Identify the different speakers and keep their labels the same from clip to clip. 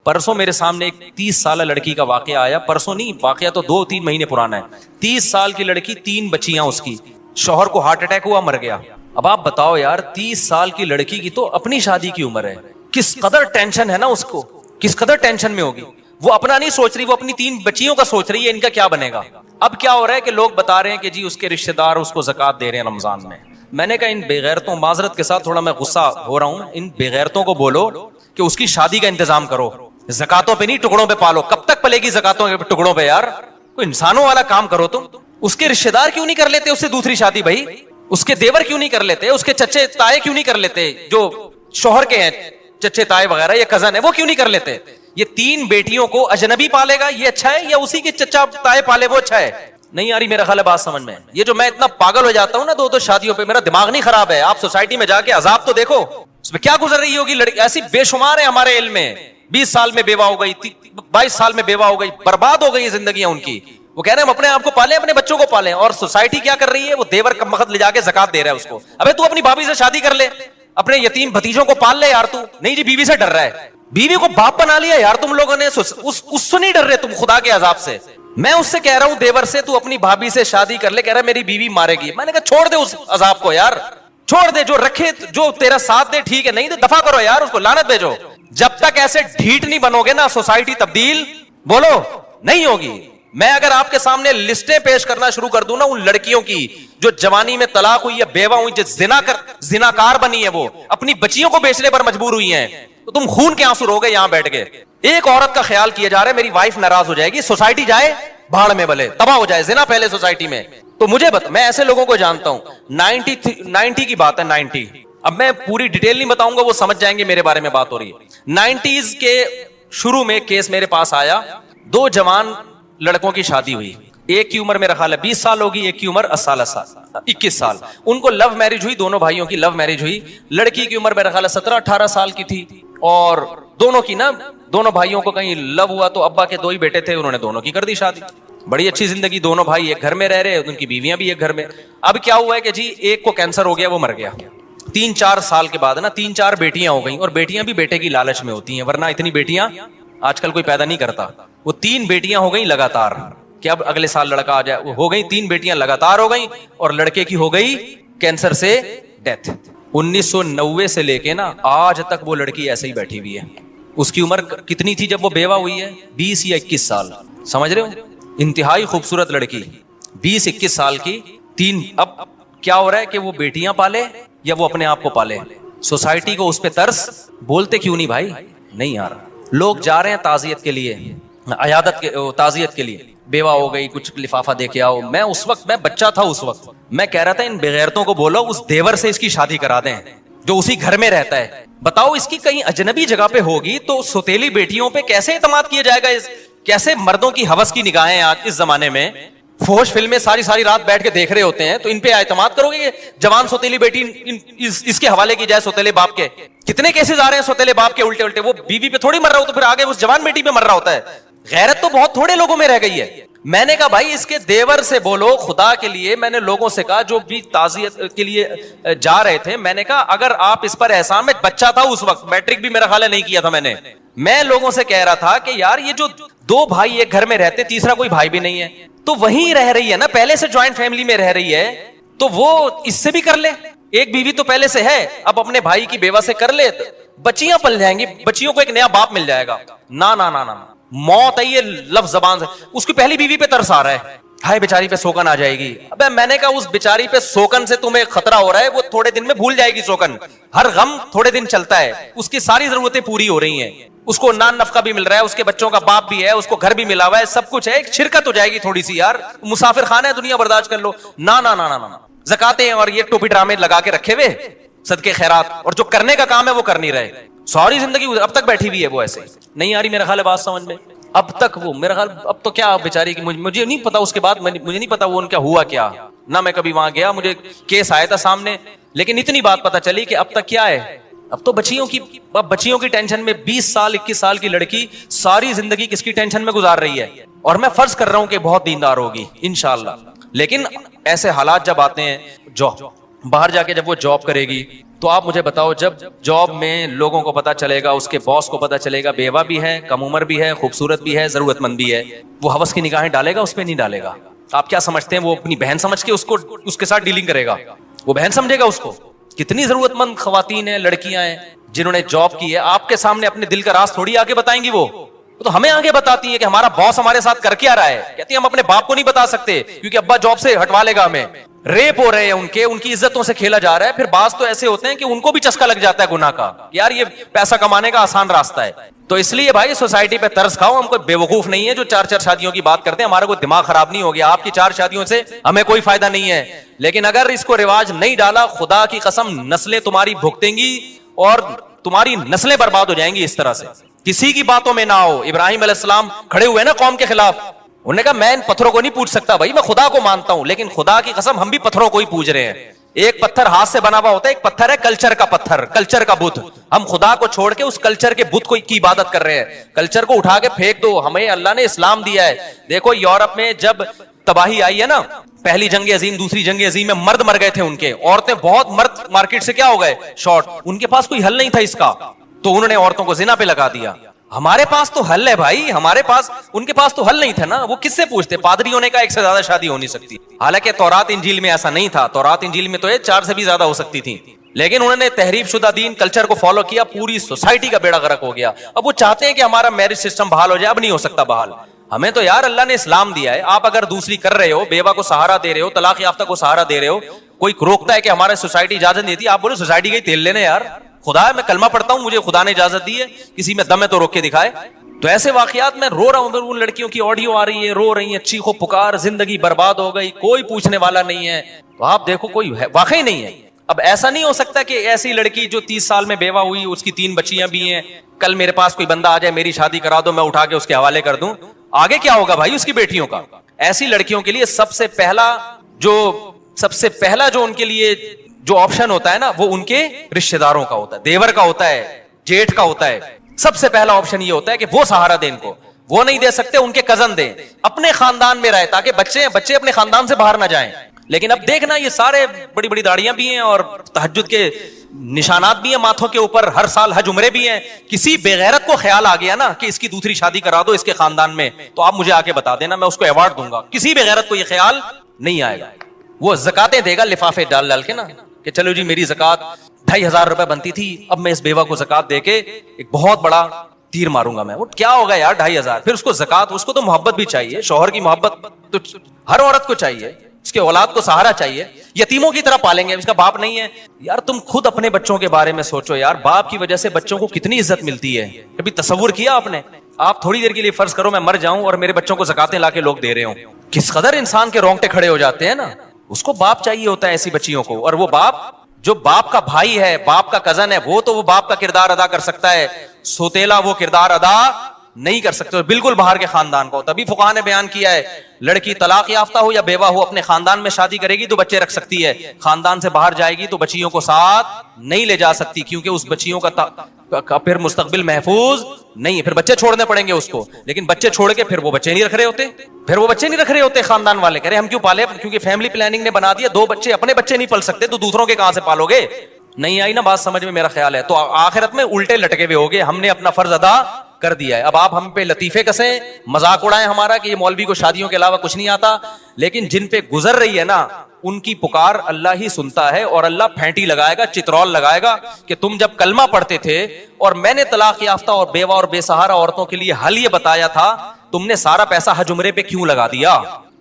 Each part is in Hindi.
Speaker 1: परसों मेरे सामने एक 30 साल लड़की का वाकया आया। परसों नहीं, वाकया तो 2-3 महीने पुराना है। 30 साल की लड़की, 3 बच्चियां उसकी, शौहर को हार्ट अटैक हुआ, मर गया। अब आप बताओ यार, 30 साल की लड़की की तो अपनी शादी की उम्र है, किस कदर टेंशन है ना उसको, किस कदर टेंशन में होगी। वो अपना नहीं सोच रही, वो अपनी 3 बच्चियों का सोच रही है, इनका क्या बनेगा। अब क्या हो रहा है कि लोग बता रहे हैं कि जी उसके रिश्तेदार उसको ज़कात दे रहे हैं रमजान में। मैंने कहा इन बेगैरतों, माजरत के साथ थोड़ा मैं गुस्सा हो रहा हूं, इन बेगैरतों को बोलो कि उसकी शादी का इंतजाम करो, ज़कातों पे नहीं टुकड़ों पे पालो। कब तक पलेगी ज़कातों के टुकड़ों पे यार, कोई इंसानों वाला काम करो तुम। उसके रिश्तेदार क्यों नहीं कर लेते उससे दूसरी शादी भाई, उसके देवर क्यों नहीं कर लेते, उसके चच्चे ताए क्यों नहीं कर लेते, जो शोहर के हैं चच्चे ताए वगैरह, ये कजन है, वो क्यों नहीं कर लेते। ये 3 बेटियों को अजनबी पालेगा ये अच्छा है, या उसी के चच्चा ताए पाले वो अच्छा है। नहीं आ रही मेरा ख्याल है बात समझ में। ये जो मैं इतना पागल हो जाता हूं ना 2-2 शादियों पे, मेरा दिमाग नहीं खराब है। आप सोसाइटी में जाके अजाब तो देखो, उसमें क्या गुजर रही होगी लड़की। ऐसी बेशुमार है हमारे इल्म में, 20 साल में बेवा हो गई, 22 साल में बेवा हो गई, बर्बाद हो गई जिंदगियां उनकी। वो कह रहे हैं हम अपने आप को पालें, अपने बच्चों को पालें, और सोसाइटी क्या कर रही है, वो देवर का मखत ले जाके ज़कात दे रहा है उसको। अबे तू अपनी भाभी से शादी कर ले, अपने यतीम भतीजों को पाल ले यार तू। नहीं जी, बीवी से डर रहा है, बीवी को बाप बना लिया यार तुम लोगों ने, उससे नहीं डर रहे तुम खुदा के अजाब से। मैं उससे कह रहा हूं देवर से, तू अपनी भाभी से शादी कर ले, कह रहा है मेरी बीवी मारेगी। मैंने कहा छोड़ दे उस अजाब को यार, छोड़ दे, जो रखे, जो तेरा साथ दे ठीक है, नहीं तो दफा करो यार, उसको लानत भेजो। जब तक ऐसे ढीठ नहीं बनोगे ना, सोसाइटी तब्दील बोलो नहीं होगी। मैं अगर आपके सामने लिस्टें पेश करना शुरू कर दूं ना उन लड़कियों की जो जवानी में तलाक हुई है, बेवा हुई, जो जिनाकार बनी है, वो अपनी बच्चियों को बेचने पर मजबूर हुई हैं, तो तुम खून के आंसू रोगे यहां बैठ के। एक औरत का ख्याल किया जा रहा है, मेरी वाइफ नाराज हो जाएगी, सोसाइटी जाए भाड़ में, भले तबाह हो जाए, जिना फैले सोसाइटी में। तो मुझे मैं ऐसे लोगों को जानता हूं। 90 की बात है, 90। अब मैं पूरी डिटेल नहीं बताऊंगा, वो समझ जाएंगे मेरे बारे में बात हो रही है। 90s के शुरू में केस मेरे पास आया, 2 जवान लड़कों की शादी हुई। एक की उम्र मेरा ख्याल है 20 साल होगी, एक की उम्र 21 साल। उनको लव मैरिज हुई, दोनों भाइयों की लव मैरिज हुई। लड़की की उम्र मेरा ख्याल है 17-18 साल की थी, और दोनों की ना, दोनों भाइयों को कहीं लव हुआ, तो अब्बा के 2 ही बेटे थे, उन्होंने दोनों की कर दी शादी। बड़ी अच्छी जिंदगी, दोनों भाई एक घर में रह रहे, उनकी बीवियां भी एक घर में। अब क्या हुआ है कि जी एक को कैंसर हो गया, वो मर गया। 3-4 साल के बाद ना 3-4 बेटियां हो गई, और बेटियां भी बेटे की लालच में होती हैं, वरना इतनी बेटियां आजकल कोई पैदा नहीं करता। वो 3 बेटियां हो गई लगातार, कि अब अगले साल लड़का आ जाए। वो हो गई 3 बेटियां लगातार हो गई, और लड़के की हो गई कैंसर से डेथ। 1990 से लेके ना आज तक वो लड़की ऐसे ही बैठी हुई है। उसकी उम्र कितनी थी जब वो बेवा हुई है? 20 या 21 साल। समझ रहे हो, इंतहाई खूबसूरत लड़की, 20-21 साल की। 3 अब क्या हो रहा है कि वो बेटियां पाले या वो अपने आप को पाले। सोसाइटी को उस पर तरस, बोलते क्यों नहीं भाई? नहीं यार, लोग जा रहे हैं ताजियत के लिए, अयादत के, ताजियत के लिए, बेवा हो गई, कुछ लिफाफा दे के आओ। मैं उस वक्त, मैं बच्चा था उस वक्त, मैं कह रहा था इन बेगैरतों को बोलो उस देवर से इसकी शादी करा दें जो उसी घर में रहता है। बताओ इसकी कहीं अजनबी जगह पे होगी तो सौतेली बेटियों पे कैसे इतमाद किया जाएगा? कैसे मर्दों की हवस की निगाहें आज इस जमाने में, फोश फिल्में सारी रात बैठ के देख रहे होते हैं, तो इन पे एतमाद करोगे? जवान सौतेली बेटी इसके हवाले की जाए सौतेले बाप के। कितने केसेस आ रहे हैं सौतेले बाप के उल्टे उल्टे, वो बीवी पे थोड़ी मर रहा हो तो फिर आगे उस जवान बेटी पे मर रहा होता है। गैरत तो बहुत थोड़े लोगों में रह गई है। मैंने कहा भाई इसके देवर से बोलो खुदा के लिए। मैंने लोगों से कहा जो भी ताजियत के लिए जा रहे थे, मैंने कहा अगर आप इस पर एहसान, में बच्चा था उस वक्त, मैट्रिक भी मेरा ख्याल है नहीं किया था मैंने। मैं लोगों से कह रहा था कि यार ये जो 2 भाई एक घर में रहते, तीसरा कोई भाई भी नहीं है, तो वहीं रह रही है ना, पहले से ज्वाइंट फैमिली में रह रही है, तो वो इससे भी कर ले। एक बीवी तो पहले से है, अब अपने भाई की बेवा से कर ले, बच्चियां पल जाएंगी, बच्चियों को एक नया बाप मिल जाएगा। ना ना ना ना, मौत है ये लफ्ज जबान से। उसकी पहली बीवी पे तरस आ रहा है, हाय बेचारी पे सोकन आ जाएगी। अबे मैंने कहा उस बेचारी पे सोकन से तुम्हें खतरा हो रहा है, वो थोड़े दिन में भूल जाएगी सोकन। हर गम थोड़े दिन चलता है, उसकी सारी जरूरतें पूरी हो रही हैं, उसको नान नफका भी मिल रहा है, उसके बच्चों का बाप भी है, उसको घर भी मिला हुआ है, सब कुछ है। एक शिरकत हो जाएगी थोड़ी सी यार, मुसाफिर खाना है, दुनिया बर्दाश्त कर लो। ना ना ना ना ना, ज़कातें और ये टोपी ड्रामे लगा के रखे हुए, सदके खैरात, और जो करने का काम है वो कर नहीं रहे। सारी जिंदगी अब तक बैठी हुई है वो ऐसे। नहीं आ रही मेरा ख्याल है बात समझ में? अब तक वो मेरा ख्याल, अब तो क्या बेचारी की, मुझे नहीं पता उसके बाद, मुझे नहीं पता वो उनका हुआ क्या ना। मैं कभी वहां गया, मुझे केस आया था सामने, लेकिन इतनी बात पता चली कि अब तक क्या है, अब तो बच्चियों की टेंशन में 20 साल 21 साल की लड़की सारी जिंदगी किसकी टेंशन में गुजार रही है। और मैं फर्ज कर रहा हूं कि बहुत दीनदार होगी इंशाअल्लाह, लेकिन ऐसे हालात जब आते हैं, जो बाहर जाके जब वो जॉब करेगी तो आप मुझे बताओ, जब जॉब में लोगों को पता चलेगा, उसके बॉस को पता चलेगा बेवा भी है, कम उम्र भी है, खूबसूरत भी है, जरूरतमंद भी है, वो हवस की निगाहें डालेगा उस पर? नहीं डालेगा। आप क्या समझते हैं वो अपनी बहन समझ के उसको उसके साथ डीलिंग करेगा? वो बहन समझेगा उसको? कितनी जरूरतमंद खवातीन है, लड़कियां हैं जिन्होंने जॉब की है, आपके सामने अपने दिल का राज थोड़ी आके बताएंगी। वो तो हमें आगे बताती है कि हमारा बॉस हमारे साथ कर क्या रहा है। कहती है हम अपने बाप को नहीं बता सकते क्योंकि अब्बा जॉब से हटवा लेगा हमें। रेप हो रहे हैं उनकी इज्जतों से खेला जा रहा है। फिर बास तो ऐसे होते हैं कि उनको भी चस्का लग जाता है गुनाह का, यार ये पैसा कमाने का आसान रास्ता है। तो इसलिए भाई सोसाइटी पे तरस खाओ। हम कोई बेवकूफ नहीं है जो 4-4 शादियों की बात करते हैं। हमारा कोई दिमाग खराब नहीं हो गया। आपकी 4 शादियों से हमें कोई फायदा नहीं है, लेकिन अगर इसको रिवाज नहीं डाला, खुदा की कसम नस्लें तुम्हारी भुगतेंगी और तुम्हारी नस्लें बर्बाद हो जाएंगी इस तरह से। किसी की बातों में ना हो। इब्राहिम अलैहिस्सलाम खड़े हुए ना कौम के खिलाफ, उन्होंने कहा मैं इन पत्थरों को नहीं पूछ सकता, भाई मैं खुदा को मानता हूं, लेकिन खुदा की कसम हम भी पत्थरों को ही पूज रहे हैं। एक पत्थर हाथ से बना हुआ होता है, एक पत्थर है कल्चर का पत्थर, कल्चर का बुत। हम खुदा को छोड़ के उस कल्चर के बुत को की इबादत कर रहे हैं। कल्चर को उठा के फेंक दो। हमें अल्लाह ने इस्लाम दिया है। देखो यूरोप में जब तबाही आई है ना, पहली जंग अजीम, दूसरी जंग अजीम में मर्द मर गए थे उनके, औरतें बहुत मर्द मार्केट से क्या हो गए, शॉर्ट। उनके पास कोई हल नहीं था इसका, तो उन्होंने औरतों को जिना पे लगा दिया। हमारे पास तो हल है भाई, हमारे पास, उनके पास तो हल नहीं था ना। वो किससे पूछते? पादरियों ने कहा एक से ज्यादा शादी हो नहीं सकती। हालांकि तौरात इंजील में ऐसा नहीं था। तौरात इंजील में तो ये 4 से भी ज्यादा हो सकती थी, लेकिन उन्होंने तहरीफ शुदा दीन कल्चर को फॉलो किया। पूरी सोसाइटी का बेड़ा गर्क हो गया। अब वो चाहते हैं कि हमारा मैरिज सिस्टम बहाल हो जाए। अब नहीं हो सकता बहाल। हमें तो यार अल्लाह ने इस्लाम दिया है। आप अगर दूसरी कर रहे हो, बेवा को सहारा दे रहे हो, तलाक याफ्ता को सहारा दे रहे हो, कोई रोकता है कि हमारे सोसाइटी इजाजत देती है? आप बोलो सोसाइटी का ही तेल लेने यार। खुदा है, मैं कलमा पढ़ता हूं, मुझे खुदा ने इजाजत दी है, किसी में दम है तो रोक के दिखाए। तो ऐसे वाकयात में रो रहा हूं। उन लड़कियों की ऑडियो आ रही है, रो रही है, चीखो पुकार, जिंदगी बर्बाद हो गई, कोई पूछने वाला नहीं है। तो आप देखो कोई वाकई नहीं है। अब ऐसा नहीं हो सकता कि ऐसी लड़की जो 30 साल में बेवा हुई, उसकी 3 बच्चियां भी हैं, कल मेरे पास कोई बंदा आ जाए मेरी शादी करा दो, मैं उठा के उसके हवाले कर दूं। आगे क्या होगा भाई उसकी बेटियों का? ऐसी लड़कियों के लिए सबसे पहला जो उनके लिए जो ऑप्शन होता है ना, वो उनके रिश्तेदारों का होता है, देवर का होता है, जेठ का होता है। सबसे पहला ऑप्शन ये होता है कि वो सहारा दें इनको। वो नहीं दे सकते, उनके कजन दें, अपने खानदान में रहे, ताकि बच्चे अपने खानदान से बाहर ना जाएं। लेकिन अब देखना, ये सारे बड़ी बड़ी दाढ़ियां भी हैं और तहज्जुद के निशानात भी हैं माथों के ऊपर, हर साल हज उम्रे भी हैं। किसी बेगैरत को ख्याल आ गया ना कि इसकी दूसरी शादी करा दो इसके खानदान में, तो आप मुझे आके बता देना, मैं उसको अवार्ड दूंगा। किसी बेगैरत को ये ख्याल नहीं आएगा। वो ज़कातें देगा लिफाफे डाल डाल के ना, कि चलो जी मेरी ज़कात 2500 रुपए बनती थी, अब मैं इस बेवा को ज़कात देके एक बहुत बड़ा तीर मारूंगा मैं। वो क्या होगा यार 2500? फिर उसको ज़कात, उसको तो मोहब्बत भी चाहिए, शौहर की मोहब्बत तो हर औरत को चाहिए, उसके औलाद को सहारा चाहिए। यतीमों की तरह पालेंगे, इसका बाप नहीं है यार। तुम खुद अपने बच्चों के बारे में सोचो यार, बाप की वजह से बच्चों को कितनी इज्जत मिलती है। कभी तसव्वुर किया आपने? आप थोड़ी देर के लिए फर्ज करो मैं मर जाऊं और मेरे बच्चों को ज़कातें लाके लोग दे रहे हो, किस कदर इंसान के रोंगटे खड़े हो जाते हैं ना। उसको बाप चाहिए होता है ऐसी बच्चियों को, और वो बाप जो बाप का भाई है, बाप का कजन है, वो तो वो बाप का किरदार अदा कर सकता है, सोतेला वो किरदार अदा नहीं कर सकते, बिल्कुल बाहर के खानदान का हो। तभी फुकाहा ने बयान किया है, लड़की तलाक याफ्ता हो या बेवा हो, अपने खानदान में शादी करेगी तो बच्चे रख सकती है, खानदान से बाहर जाएगी तो बच्चियों को साथ नहीं ले जा सकती, क्योंकि उस बच्चियों का फिर मुस्तकबिल महफूज नहीं है, फिर बच्चे छोड़ने पड़ेंगे उसको। लेकिन बच्चे छोड़ के फिर वो बच्चे नहीं रख रहे होते, खानदान वाले कह रहे हम क्यों पाले, क्योंकि फैमिली प्लानिंग ने बना दिया 2 बच्चे, अपने बच्चे नहीं पल सकते तो दूसरों के कहां से पालोगे। नहीं आई ना बात समझ में, मेरा ख्याल है। तो आखिरत में उल्टे लटके हुए होगे, हमने अपना फर्ज अदा कर दिया है। अब आप हम पे लतीफे कसे, मजाक उड़ाएं हमारा कि ये मौलवी को शादियों के अलावा कुछ नहीं आता, लेकिन जिन पे गुजर रही है ना, उनकी पुकार अल्लाह ही सुनता है, और अल्लाह फेंटी लगाएगा, चित्रौल लगाएगा कि तुम जब कलमा पढ़ते थे और मैंने तलाक याफ्ता और बेवा और बेसहारा औरतों के लिए हल ये बताया था, तुमने सारा पैसा हज उम्रे पे क्यों लगा दिया?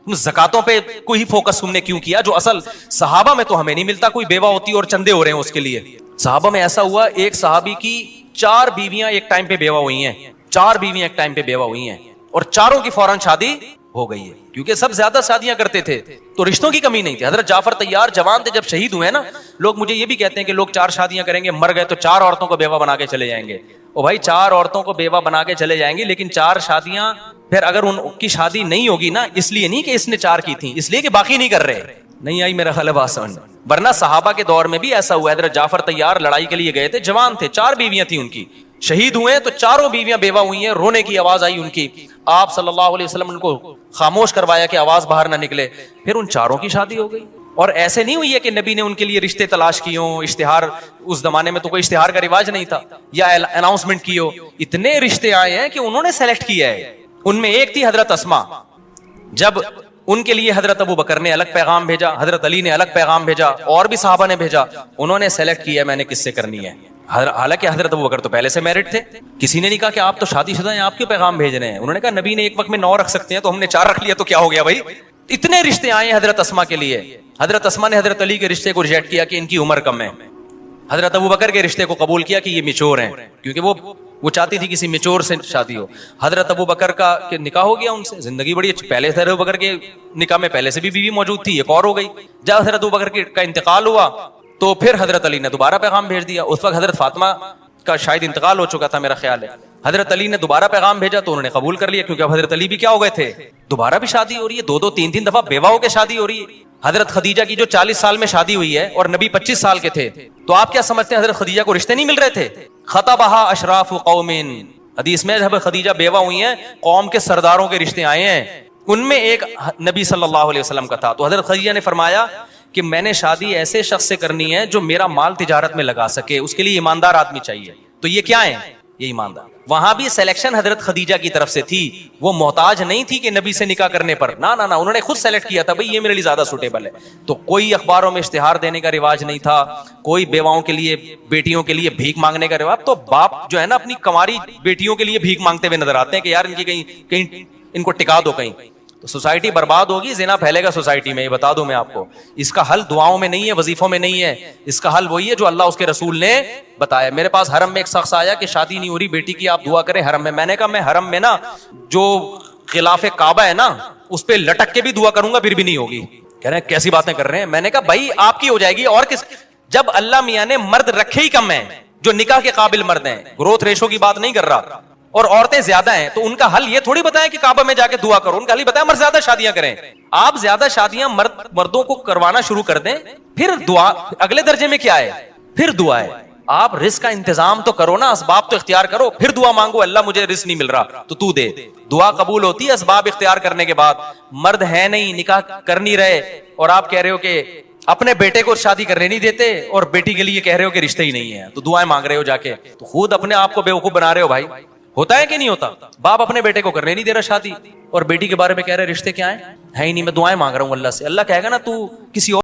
Speaker 1: तुम ज़कातों पे कोई फोकस तुमने क्यों किया, जो असल सहाबा में तो हमें नहीं मिलता। कोई बेवा होती और चंदे हो रहे हैं उसके लिए। सहाबा में ऐसा हुआ, एक सहाबी की 4 बीवियां एक टाइम पे बेवा हुई हैं, 4 बीवियां एक टाइम पे बेवा हुई हैं, और चारों की फौरन शादी हो गई है, क्योंकि सब ज्यादा शादियां करते थे तो रिश्तों की कमी नहीं थी। हजरत जाफर तैयार जवान थे, जब शहीद हुए ना, लोग मुझे ये भी कहते हैं कि लोग 4 शादियां करेंगे, मर गए तो 4 औरतों को बेवा बना के चले जाएंगे। ओ भाई 4 औरतों को बेवा बना के चले जाएंगे, लेकिन 4 शादियां फिर अगर उनकी शादी नहीं होगी ना, इसलिए नहीं कि इसने 4 की थी, इसलिए कि बाकी नहीं कर रहे। नहीं आई मेरा ख्याल बात समझ। वरना सहाबा के दौर में भी ऐसा हुआ। हजरत जाफर तैयार लड़ाई के लिए गए थे, जवान थे, 4 बीवियां थी उनकी, शहीद हुए तो 4 बीवियां बेवा हुई हैं, रोने की आवाज आई उनकी। आप सल्लल्लाहु अलैहि वसल्लम उनको खामोश करवाया कि आवाज बाहर ना निकले, फिर उन 4 की शादी हो गई। और ऐसे नहीं हुई है कि नबी ने उनके लिए रिश्ते तलाश किए हो, इश्तिहार, उस जमाने में तो कोई इश्तिहार का रिवाज नहीं था, या अनाउंसमेंट की हो। इतने रिश्ते आए हैं कि उन्होंने सेलेक्ट किया है। उनमें एक थी हजरत अस्मा, जब उनके लिए हजरत अबू बकर ने अलग पैगाम भेजा, हजरत अली ने अलग पैगाम भेजा, और भी सहाबा ने भेजा, उन्होंने सेलेक्ट किया मैंने किससे करनी है। हालांकि हजरत अबू बकर तो पहले से मैरिड थे, किसी ने नहीं कहा कि आप तो शादीशुदा हैं, आप क्यों पैगाम भेज रहे हैं। उन्होंने कहा नबी ने एक वक्त में 9 रख सकते हैं, तो हमने 4 रख लिया, तो क्या हो गया भाई। इतने रिश्ते आए हैं हजरत अस्मा के लिए। हजरत अस्मा ने हजरत अली के रिश्ते को रिजेक्ट किया कि इनकी उम्र कम है। हजरत अबू बकर के रिश्ते को कबूल किया कि ये मिचोर हैं, क्योंकि वो चाहती थी किसी मिचोर से शादी हो। हजरत अबू बकर का निकाह हो गया उनसे, जिंदगी बड़ी अच्छी। पहले हजरत अबू बकर के निकाह में पहले से भी बीवी मौजूद थी, एक और हो गई। जब हजरत अबू बकर का इंतकाल हुआ तो फिर हजरत अली ने दोबारा पैगाम भेज दिया। उस वक्त हजरत फातिमा का शायद इंतकाल हो चुका था, मेरा ख्याल है। हजरत अली ने दोबारा पैगाम भेजा तो उन्होंने कबूल कर लिया, क्योंकि अब हजरत अली भी क्या हो गए थे, दोबारा भी शादी हो रही है, 2-2 3-3 दफा बेवा होकर शादी हो रही है। हजरत खदीजा की जो 40 साल में शादी हुई है और नबी 25 साल के थे, तो आप क्या समझते हैं हजरत खदीजा को रिश्ते नहीं मिल रहे थे। खतबहा अशराफ कौमिन, हदीस में जब खदीजा बेवा हुई हैं, कौम के सरदारों के रिश्ते आए हैं, उनमें एक नबी सल्लल्लाहु अलैहि वसल्लम का था। तो हजरत खदीजा ने फरमाया कि मैंने शादी ऐसे शख्स से करनी है जो मेरा माल तिजारत में लगा सके, उसके लिए ईमानदार आदमी चाहिए। तो ये क्या है, ये ईमानदार। वहां भी सिलेक्शन हजरत खदीजा की तरफ से थी, वो मोहताज नहीं थी कि नबी से निकाह करने पर, ना ना ना, उन्होंने खुद सेलेक्ट किया था, भाई ये मेरे लिए ज्यादा सूटेबल है। तो कोई अखबारों में इश्तिहार देने का रिवाज नहीं था, कोई बेवाओं के लिए, बेटियों के लिए भीख मांगने का रिवाज। तो बाप जो है ना, अपनी कमारी बेटियों के लिए भीख मांगते हुए नजर आते हैं कि यार इनकी कहीं कहीं इनको टिका दो कहीं, तो सोसाइटी बर्बाद होगी, जिना फैलेगा सोसाइटी में। ये बता दूं मैं आपको, इसका हल दुआओं में नहीं है, वजीफों में नहीं है, इसका हल वही है जो अल्लाह उसके रसूल ने बताया। मेरे पास हरम में एक शख्स आया कि शादी नहीं हो रही बेटी की, आप दुआ करें हरम में। मैंने कहा मैं हरम में ना जो खिलाफे काबा है ना, उस पर लटक के भी दुआ करूंगा फिर भी नहीं होगी। कह रहे हैं कैसी बातें कर रहे हैं। मैंने कहा भाई आपकी हो जाएगी और किस। जब अल्लाह मियां ने मर्द रखे ही कम है, जो निकाह के काबिल मर्द हैं, ग्रोथ रेशो की बात नहीं कर रहा, और औरतें ज्यादा हैं, तो उनका हल ये थोड़ी बताया कि काबा में जाके दुआ करो। उनका हल बताया मर्द ज्यादा शादियां करें। आप ज्यादा शादियां मर्दों को करवाना शुरू कर दें, फिर दुआ अगले दर्जे में क्या है, फिर दुआ है। आप रिस्क का इंतजाम तो करो ना, असबाब तो इख्तियार करो, फिर दुआ मांगो अल्लाह मुझे रिस्क नहीं मिल रहा तो तू दे। दुआ कबूल होती है असबाब इख्तियार करने के बाद। मर्द है नहीं, निकाह कर नहीं रहे, और आप कह रहे हो कि अपने बेटे को शादी करने नहीं देते और बेटी के लिए कह रहे हो कि रिश्ते ही नहीं है, तो दुआएं मांग रहे हो जाके, तो खुद अपने आप को बेवकूफ बना रहे हो भाई। होता है कि नहीं होता। बाप अपने बेटे को करने नहीं दे रहा शादी, और बेटी के बारे में कह रहे रिश्ते क्या है ही नहीं, मैं दुआएं मांग रहा हूं अल्लाह से। अल्लाह कहेगा ना तू किसी और